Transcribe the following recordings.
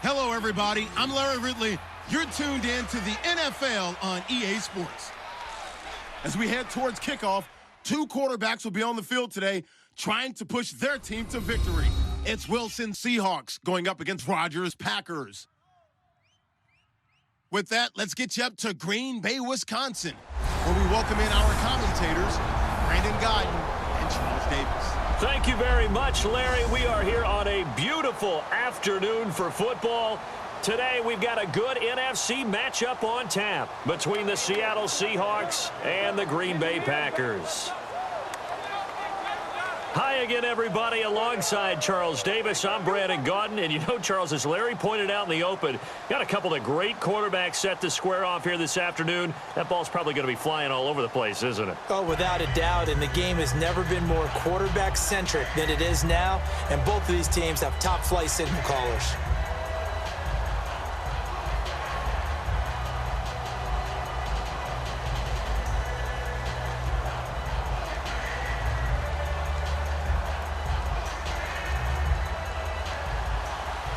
Hello, everybody. I'm Larry Ridley. You're tuned in to the NFL on EA Sports. As we head towards kickoff, two quarterbacks will be on the field today trying to push their team to victory. It's Wilson Seahawks going up against Rodgers Packers. With that, let's get you up to Green Bay, Wisconsin, where we welcome in our commentators, Brandon Guyton and Charles Davis. Thank you very much, Larry. We are here on a beautiful afternoon for football. Today, we've got a good NFC matchup on tap between the Seattle Seahawks and the Green Bay Packers. Hi again, everybody. Alongside Charles Davis, I'm Brandon Guyton. And you know, Charles, as Larry pointed out in the open, got a couple of great quarterbacks set to square off here this afternoon. That ball's probably going to be flying all over the place, isn't it? Oh, without a doubt. And the game has never been more quarterback-centric than it is now. And both of these teams have top-flight signal callers.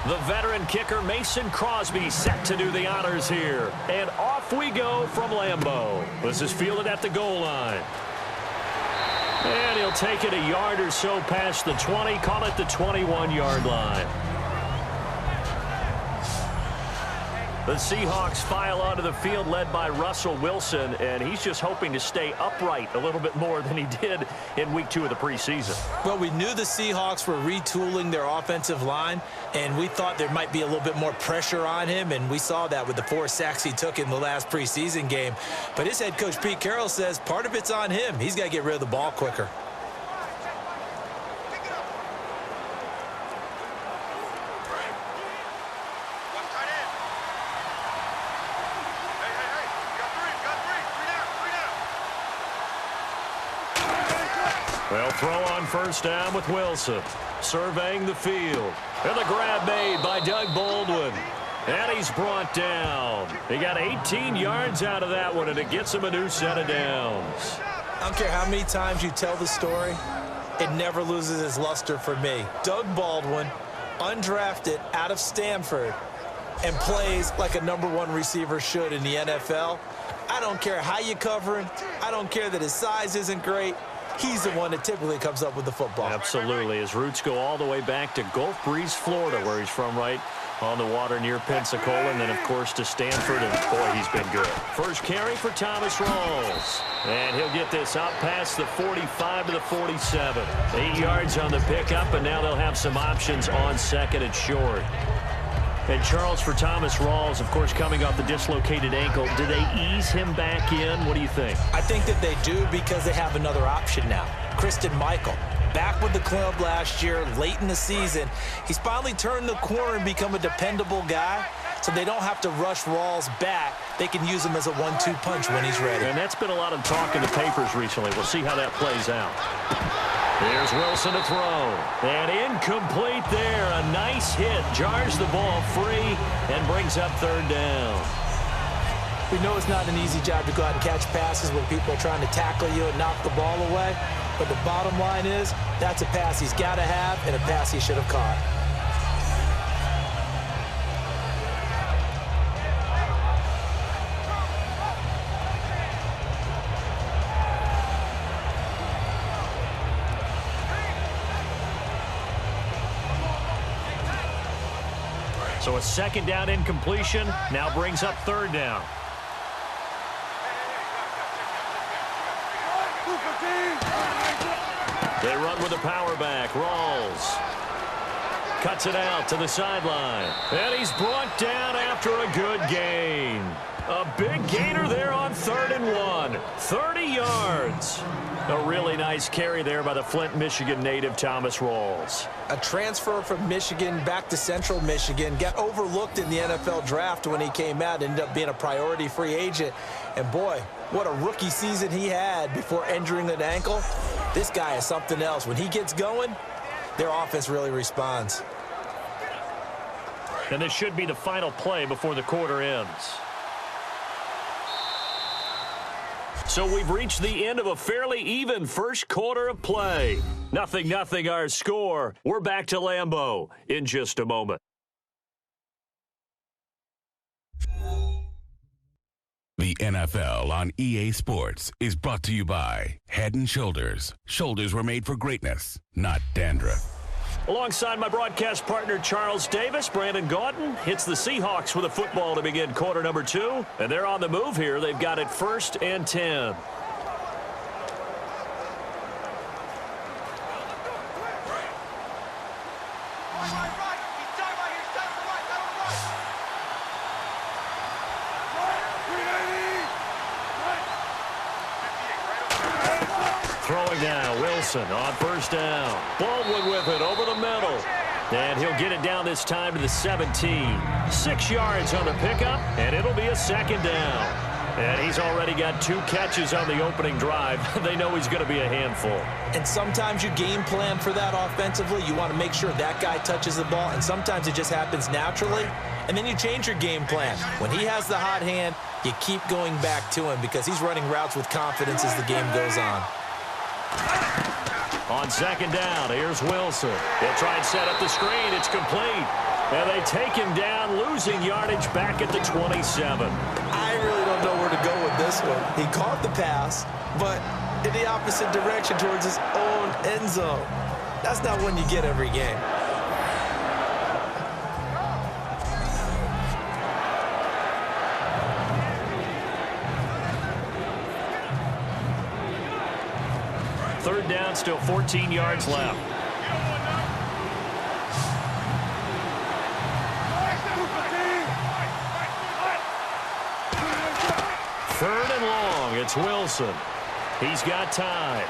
The veteran kicker Mason Crosby set to do the honors here. And off we go from Lambeau. This is fielded at the goal line. And he'll take it a yard or so past the 20, call it the 21-yard line. The Seahawks file onto the field led by Russell Wilson, and he's just hoping to stay upright a little bit more than he did in week 2 of the preseason. Well, we knew the Seahawks were retooling their offensive line, and we thought there might be a little bit more pressure on him, and we saw that with the 4 sacks he took in the last preseason game. But his head coach, Pete Carroll, says part of it's on him. He's got to get rid of the ball quicker. Well, throw on first down with Wilson. Surveying the field. And the grab made by Doug Baldwin. And he's brought down. He got 18 yards out of that one, and it gets him a new set of downs. I don't care how many times you tell the story, it never loses its luster for me. Doug Baldwin, undrafted out of Stanford, and plays like a #1 receiver should in the NFL. I don't care how you cover him. I don't care that his size isn't great. He's the one that typically comes up with the football. Absolutely. His roots go all the way back to Gulf Breeze, Florida, where he's from, right on the water near Pensacola, and then, of course, to Stanford, and, boy, he's been good. First carry for Thomas Rawls, and he'll get this out past the 45 to the 47. 8 yards on the pickup, and now they'll have some options on second and short. And, Charles, for Thomas Rawls, of course, coming off the dislocated ankle, do they ease him back in? What do you think? I think that they do because they have another option now. Christian Michael, back with the club last year, late in the season. He's finally turned the corner and become a dependable guy, so they don't have to rush Rawls back. They can use him as a 1-2 punch when he's ready. And that's been a lot of talk in the papers recently. We'll see how that plays out. Here's Wilson to throw. And incomplete there. A nice hit. Jars the ball free and brings up third down. We know it's not an easy job to go out and catch passes when people are trying to tackle you and knock the ball away. But the bottom line is, that's a pass he's got to have and a pass he should have caught. So a second down incompletion now brings up third down. They run with a power back. Rawls cuts it out to the sideline. And he's brought down after a good gain. A big gainer there on 3rd and 1. 30 yards. A really nice carry there by the Flint, Michigan native Thomas Rawls. A transfer from Michigan back to Central Michigan. Got overlooked in the NFL draft when he came out. Ended up being a priority free agent. And boy, what a rookie season he had before injuring an ankle. This guy is something else. When he gets going, their offense really responds. And this should be the final play before the quarter ends. So we've reached the end of a fairly even first quarter of play. 0-0 our score. We're back to Lambeau in just a moment. The NFL on EA Sports is brought to you by Head & Shoulders. Shoulders were made for greatness, not dandruff. Alongside my broadcast partner, Charles Davis, Brandon Gaudin hits the Seahawks with a football to begin quarter number 2. And they're on the move here. They've got it 1st and 10. Throwing now, Wilson on 1st down. Baldwin with it over the middle. And he'll get it down this time to the 17. 6 yards on the pickup, and it'll be a 2nd down. And he's already got 2 catches on the opening drive. They know he's going to be a handful. And sometimes you game plan for that offensively. You want to make sure that guy touches the ball, and sometimes it just happens naturally. And then you change your game plan. When he has the hot hand, you keep going back to him because he's running routes with confidence as the game goes on. On 2nd down, here's Wilson. He'll try and set up the screen. It's complete. And they take him down, losing yardage back at the 27. I really don't know where to go with this one. He caught the pass, but in the opposite direction towards his own end zone. That's not one you get every game. Third down, still 14 yards left. Third and long, it's Wilson. He's got time.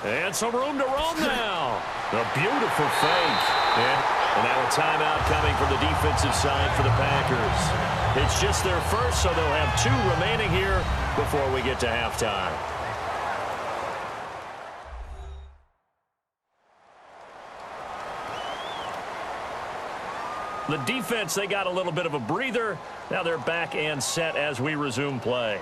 And some room to roam now. A beautiful fake. And now a timeout coming from the defensive side for the Packers. It's just their first, so they'll have 2 remaining here before we get to halftime. The defense, they got a little bit of a breather. Now they're back and set as we resume play.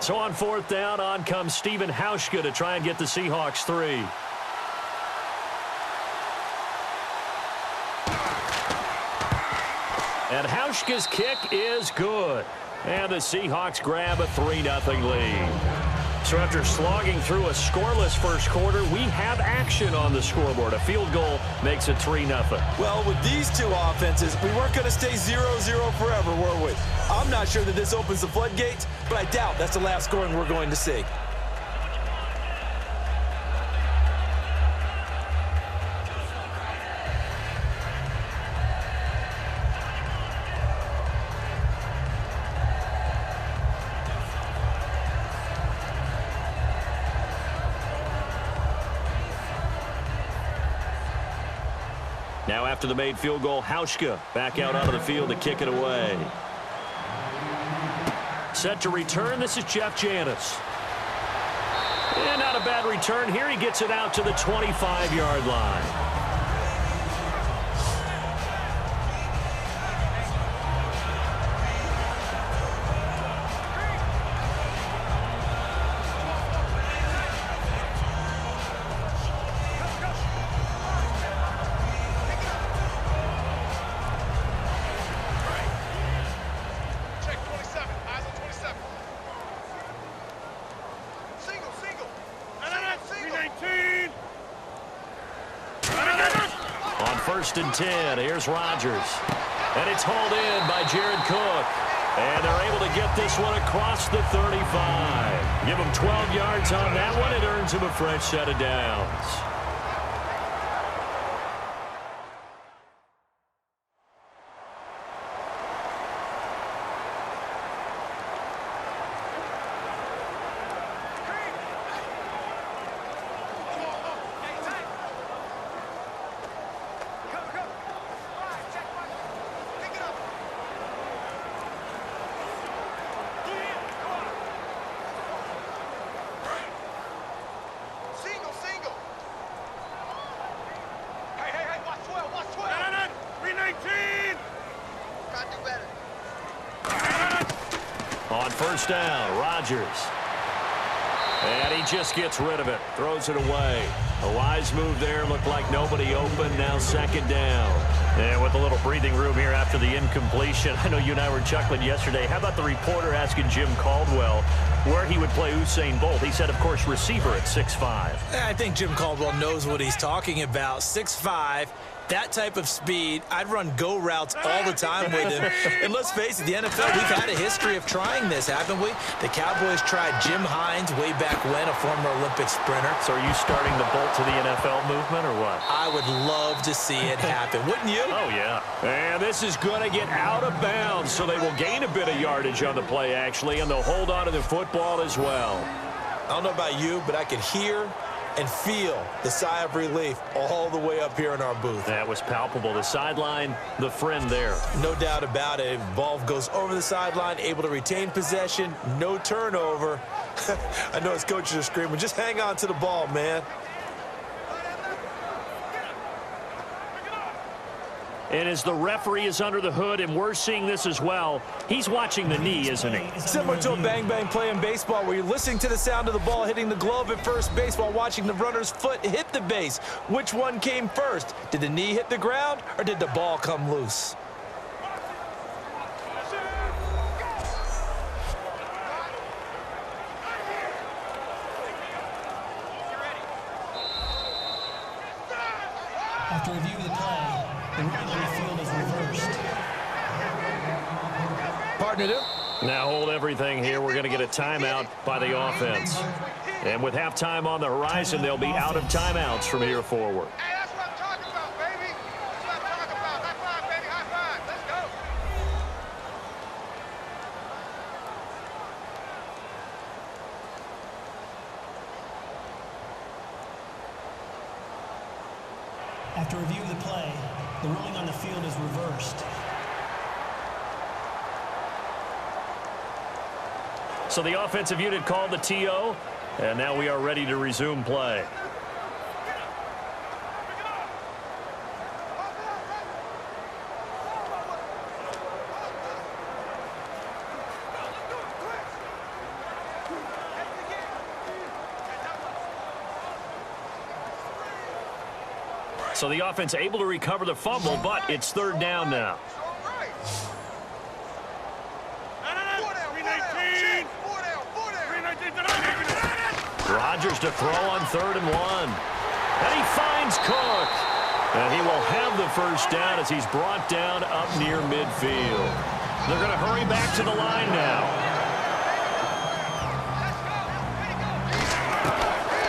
So on 4th down, on comes Stephen Hauschka to try and get the Seahawks 3. And Hauschka's kick is good. And the Seahawks grab a 3-0 lead. So after slogging through a scoreless first quarter, we have action on the scoreboard. A field goal makes it 3-0. Well, with these 2 offenses, we weren't going to stay 0-0 forever, were we? I'm not sure that this opens the floodgates, but I doubt that's the last scoring we're going to see. Now after the made field goal, Hauschka back out onto the field to kick it away. Set to return, this is Jeff Janis. And not a bad return here. He gets it out to the 25-yard line. On 1st and 10, here's Rodgers. And it's hauled in by Jared Cook. And they're able to get this one across the 35. Give him 12 yards on that one. It earns him a fresh set of downs. On first down, Rodgers. And he just gets rid of it. Throws it away. A wise move there. Looked like nobody open. Now second down. And with a little breathing room here after the incompletion. I know you and I were chuckling yesterday. How about the reporter asking Jim Caldwell where he would play Usain Bolt? He said, of course, receiver at 6'5". I think Jim Caldwell knows what he's talking about. 6'5". That type of speed, I'd run go routes all the time with him. And let's face it, the NFL, we've had a history of trying this, haven't we? The Cowboys tried Jim Hines way back when, a former Olympic sprinter. So are you starting the Bolt to the NFL movement or what? I would love to see it happen, wouldn't you? Oh, yeah. And this is going to get out of bounds, so they will gain a bit of yardage on the play, actually, and they'll hold on to the football as well. I don't know about you, but I could hear and feel the sigh of relief all the way up here in our booth. That was palpable. The sideline, the friend there. No doubt about it. Ball goes over the sideline, able to retain possession, no turnover. I know his coaches are screaming, just hang on to the ball, man. And as the referee is under the hood, and we're seeing this as well, he's watching the knee, isn't he? Similar to a bang-bang play in baseball where you're listening to the sound of the ball hitting the glove at first base while watching the runner's foot hit the base. Which one came first? Did the knee hit the ground, or did the ball come loose? After review of the play, the ruling on the field is reversed. Partnered him. Now hold everything here. We're going to get a timeout by the offense. And with halftime on the horizon, they'll be out of timeouts from here forward. Hey, that's what I'm talking about, baby. That's what I'm talking about. High five, baby. High five. Let's go. After review of the play, the ruling on the field is reversed. So the offensive unit called the TO, and now we are ready to resume play. So the offense able to recover the fumble, but it's third down now. Rodgers to throw on 3rd and 1. And he finds Cook. And he will have the first down as he's brought down up near midfield. They're going to hurry back to the line now.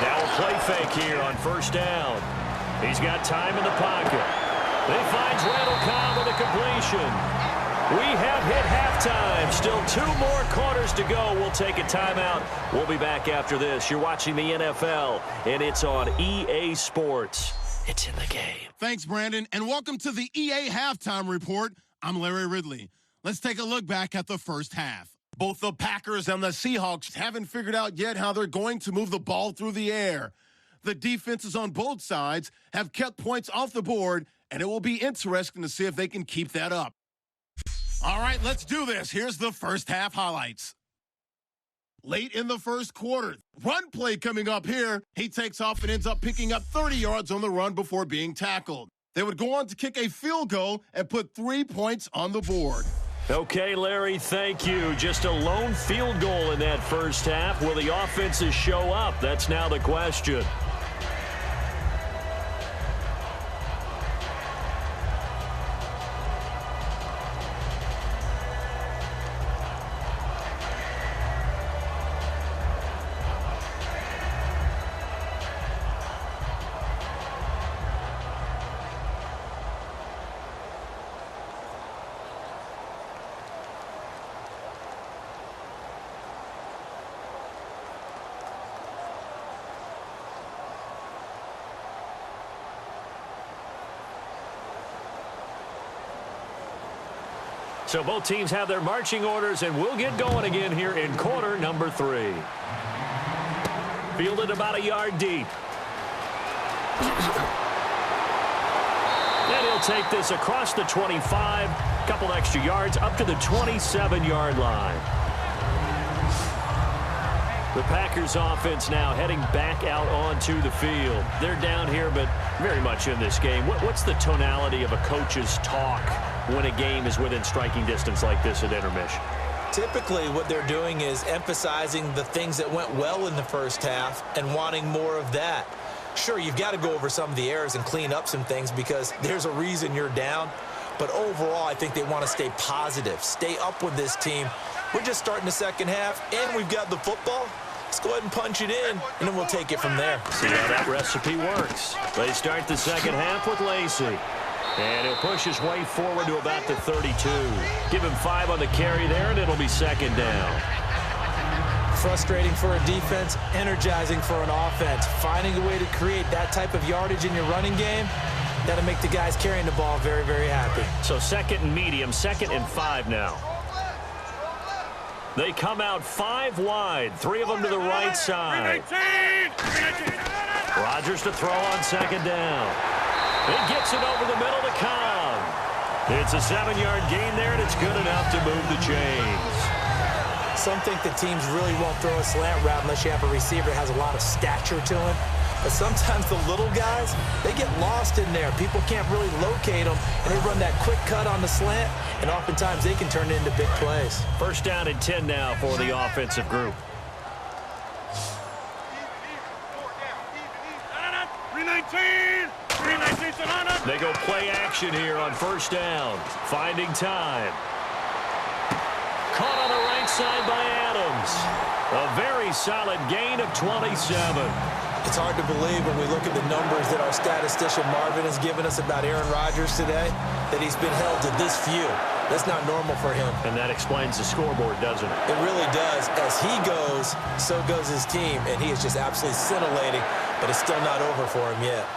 Now a play fake here on first down. He's got time in the pocket. He finds Randall Cobb with a completion. We have hit halftime. Still 2 more quarters to go. We'll take a timeout. We'll be back after this. You're watching the NFL, and it's on EA Sports. It's in the game. Thanks, Brandon, and welcome to the EA Halftime Report. I'm Larry Ridley. Let's take a look back at the first half. Both the Packers and the Seahawks haven't figured out yet how they're going to move the ball through the air. The defenses on both sides have kept points off the board, and it will be interesting to see if they can keep that up. All right, let's do this. Here's the first half highlights. Late in the first quarter, run play coming up here. He takes off and ends up picking up 30 yards on the run before being tackled. They would go on to kick a field goal and put 3 points on the board. Okay, Larry, thank you. Just a lone field goal in that first half. Will the offenses show up? That's now the question. So both teams have their marching orders, and we'll get going again here in quarter number 3. Fielded about a yard deep. And he'll take this across the 25, couple extra yards up to the 27-yard line. The Packers offense now heading back out onto the field. They're down here, but very much in this game. What's the tonality of a coach's talk when a game is within striking distance like this at intermission? Typically, what they're doing is emphasizing the things that went well in the first half and wanting more of that. Sure, you've got to go over some of the errors and clean up some things because there's a reason you're down. But overall, I think they want to stay positive, stay up with this team. We're just starting the second half, and we've got the football. Let's go ahead and punch it in, and then we'll take it from there. See how that recipe works. They start the second half with Lacey. And he'll push his way forward to about the 32. Give him 5 on the carry there, and it'll be second down. Frustrating for a defense, energizing for an offense. Finding a way to create that type of yardage in your running game, that'll make the guys carrying the ball very, very happy. So second and medium, 2nd and 5 now. They come out 5 wide, 3 of them to the right side. Rodgers to throw on second down. He gets it over the middle to Cobb. It's a 7-yard gain there, and it's good enough to move the chains. Some think the teams really won't throw a slant route unless you have a receiver that has a lot of stature to him. But sometimes the little guys, they get lost in there. People can't really locate them, and they run that quick cut on the slant, and oftentimes they can turn it into big plays. First down and 10 now for the offensive group. They go play action here on first down. Finding time. Caught on the right side by Adams. A very solid gain of 27. It's hard to believe when we look at the numbers that our statistician Marvin has given us about Aaron Rodgers today, that he's been held to this few. That's not normal for him. And that explains the scoreboard, doesn't it? It really does. As he goes, so goes his team, and he is just absolutely scintillating, but it's still not over for him yet.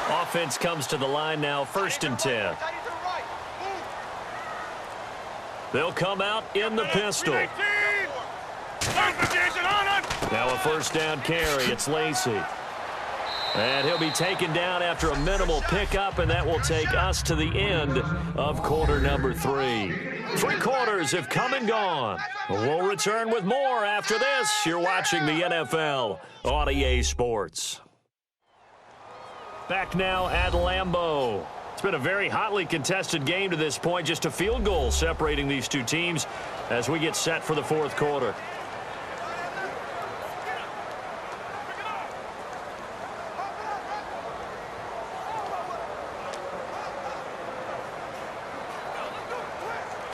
Offense comes to the line now, 1st and 10. They'll come out in the pistol. Now a first down carry. It's Lacey. And he'll be taken down after a minimal pickup, and that will take us to the end of quarter number 3. 3 quarters have come and gone. We'll return with more after this. You're watching the NFL on EA Sports. Back now at Lambeau. It's been a very hotly contested game to this point. Just a field goal separating these two teams as we get set for the 4th quarter.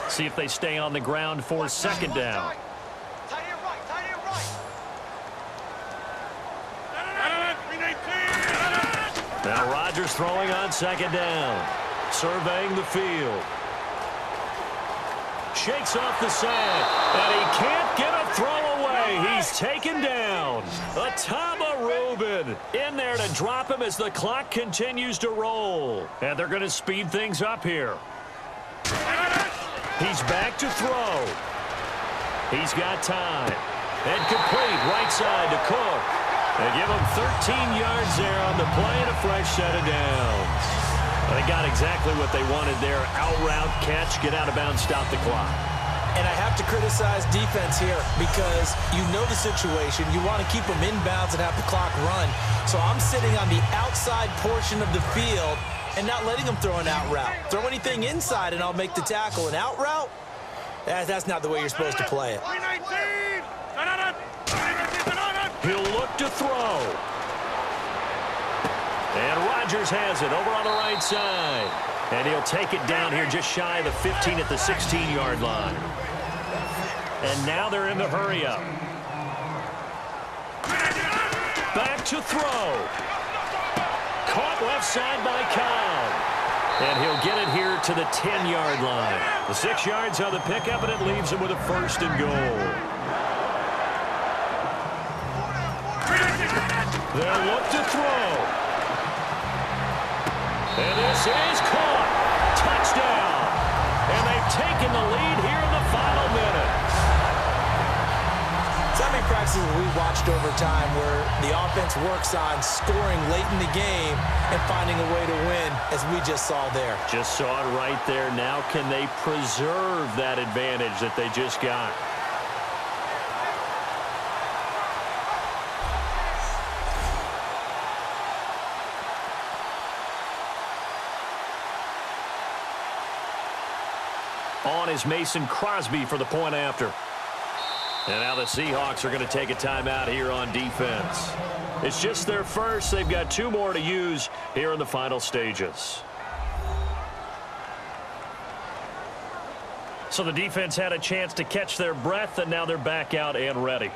See if they stay on the ground for second down. Now Rodgers throwing on second down. Surveying the field. Shakes off the sand. And he can't get a throw away. He's taken down. Atama Rubin in there to drop him as the clock continues to roll. And they're going to speed things up here. He's back to throw. He's got time. And complete right side to Cook. They give him 13 yards there on the play and a fresh set of downs. They got exactly what they wanted there. Out route, catch, get out of bounds, stop the clock. And I have to criticize defense here because you know the situation. You want to keep them inbounds and have the clock run. So I'm sitting on the outside portion of the field and not letting them throw an out route. Throw anything inside and I'll make the tackle. An out route? That's not the way you're supposed to play it. He'll look to throw. And Rodgers has it over on the right side. And he'll take it down here just shy of the 15 at the 16-yard line. And now they're in the hurry-up. Back to throw. Caught left side by Cobb. And he'll get it here to the 10-yard line. The 6 yards on the pickup, and it leaves him with a 1st and goal. They'll look to throw. And this is caught. Touchdown. And they've taken the lead here in the final minute. So how many practices is what we watched over time, where the offense works on scoring late in the game and finding a way to win, as we just saw there. Just saw it right there. Now can they preserve that advantage that they just got? On is Mason Crosby for the point after. And now the Seahawks are going to take a timeout here on defense. It's just their first. They've got 2 more to use here in the final stages. So the defense had a chance to catch their breath, and now they're back out and ready.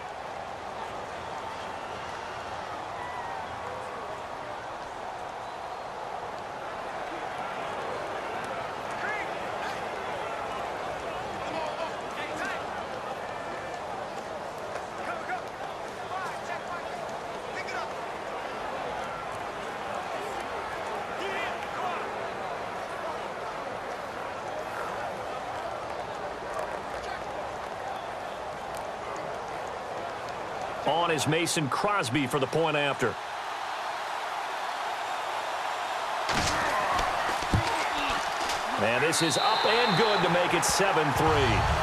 On is Mason Crosby for the point after. And this is up and good to make it 7-3.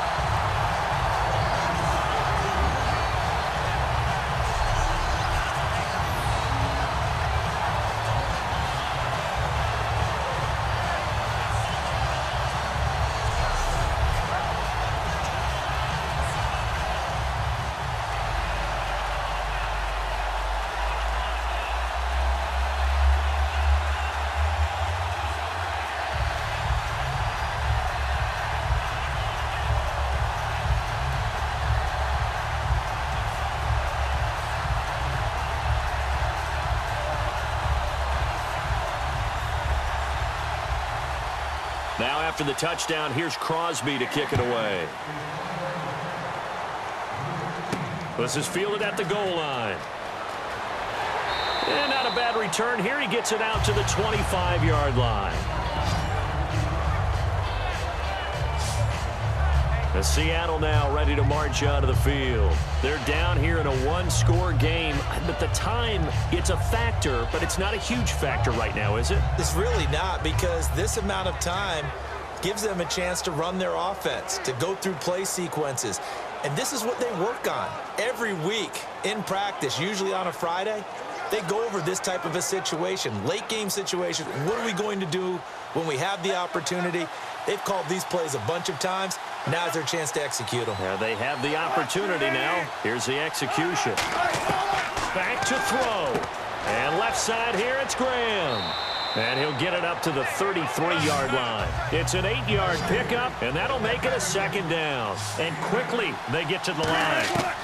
Now after the touchdown, here's Crosby to kick it away. This is fielded at the goal line. And not a bad return here. He gets it out to the 25-yard line. The Seattle now ready to march out of the field. They're down here in a 1-score game, but the time, it's a factor, but it's not a huge factor right now, is it? It's really not, because this amount of time gives them a chance to run their offense, to go through play sequences. And this is what they work on every week in practice, usually on a Friday. They go over this type of a situation, late game situation. What are we going to do when we have the opportunity? They've called these plays a bunch of times. Now's their chance to execute them. Yeah, they have the opportunity now. Here's the execution. Back to throw. And left side here, it's Graham. And he'll get it up to the 33-yard line. It's an 8-yard pickup, and that'll make it a 2nd down. And quickly, they get to the line.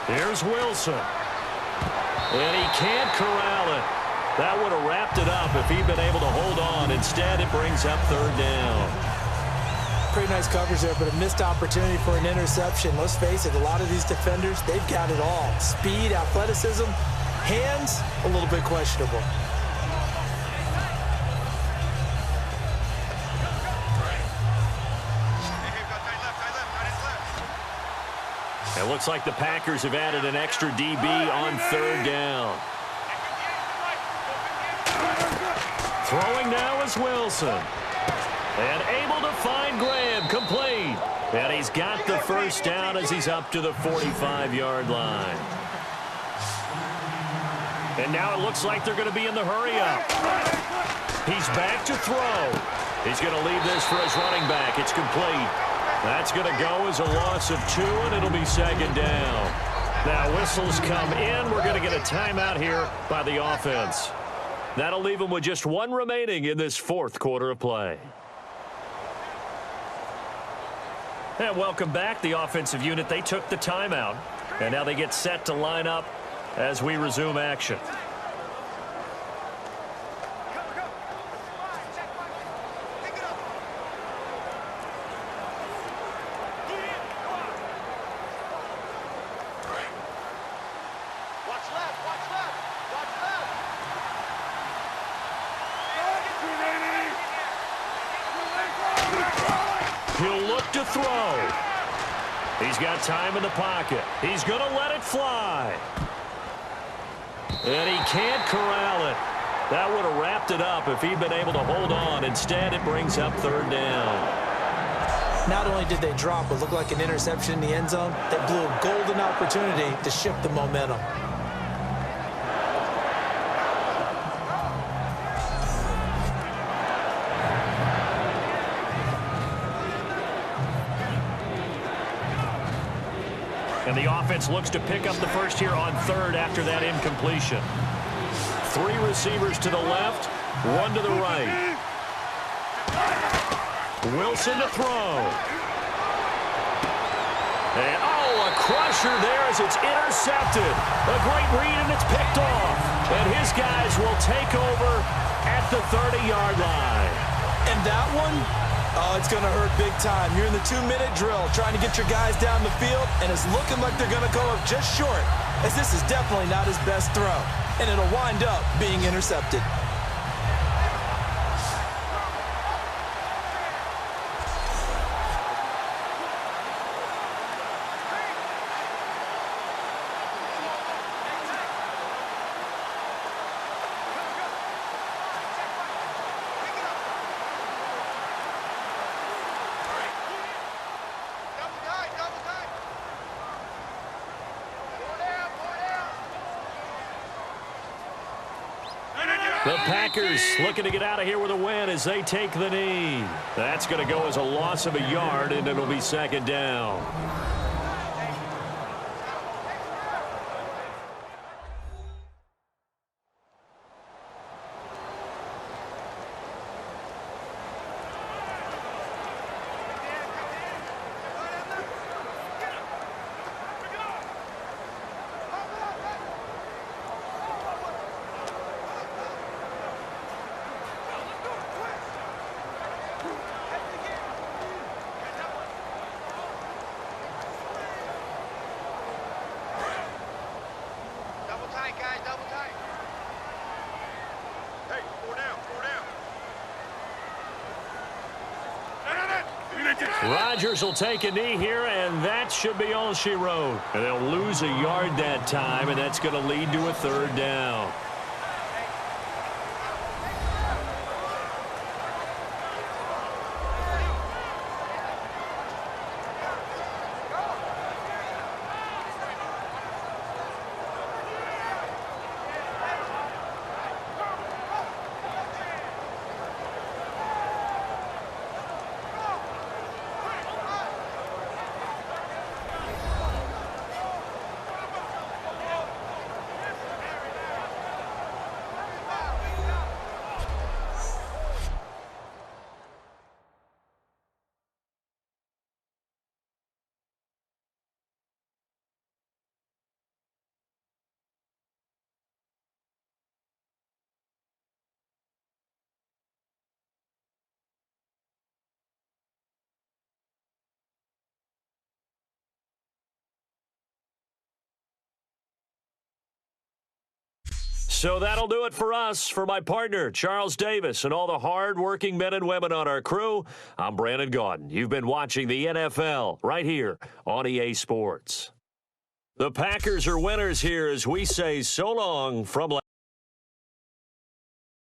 Here's Wilson. And he can't corral it. That would have wrapped it up if he'd been able to hold on. Instead, it brings up 3rd down. Pretty nice coverage there, but a missed opportunity for an interception. Let's face it, a lot of these defenders, they've got it all. Speed, athleticism, hands, a little bit questionable. It looks like the Packers have added an extra DB on 3rd down. Throwing now is Wilson. And able to find Graham, complete. And he's got the 1st down as he's up to the 45-yard line. And now it looks like they're going to be in the hurry-up. He's back to throw. He's going to leave this for his running back. It's complete. That's going to go as a loss of 2, and it'll be 2nd down. Now whistles come in. We're going to get a timeout here by the offense. That'll leave them with just 1 remaining in this 4th quarter of play. And welcome back. The offensive unit, they took the timeout. And now they get set to line up as we resume action. He'll look to throw. He's got time in the pocket. He's going to let it fly. And he can't corral it. That would have wrapped it up if he'd been able to hold on. Instead, it brings up third down. Not only did they drop what looked like an interception in the end zone, they blew a golden opportunity to shift the momentum. And the offense looks to pick up the first here on third after that incompletion. 3 receivers to the left, 1 to the right. Wilson to throw. And, a crusher there as it's intercepted. A great read, and it's picked off. And his guys will take over at the 30-yard line. And that one, it's going to hurt big time. You're in the 2-minute drill trying to get your guys down the field, and it's looking like they're going to come up just short, as this is definitely not his best throw. And it'll wind up being intercepted. The Packers looking to get out of here with a win as they take the knee. That's going to go as a loss of a yard, and it'll be second down. Rodgers will take a knee here, and that should be all she wrote. And they'll lose a yard that time, and that's going to lead to a third down. So that'll do it for us. For my partner, Charles Davis, and all the hard-working men and women on our crew, I'm Brandon Gaudin. You've been watching the NFL right here on EA Sports. The Packers are winners here as we say so long from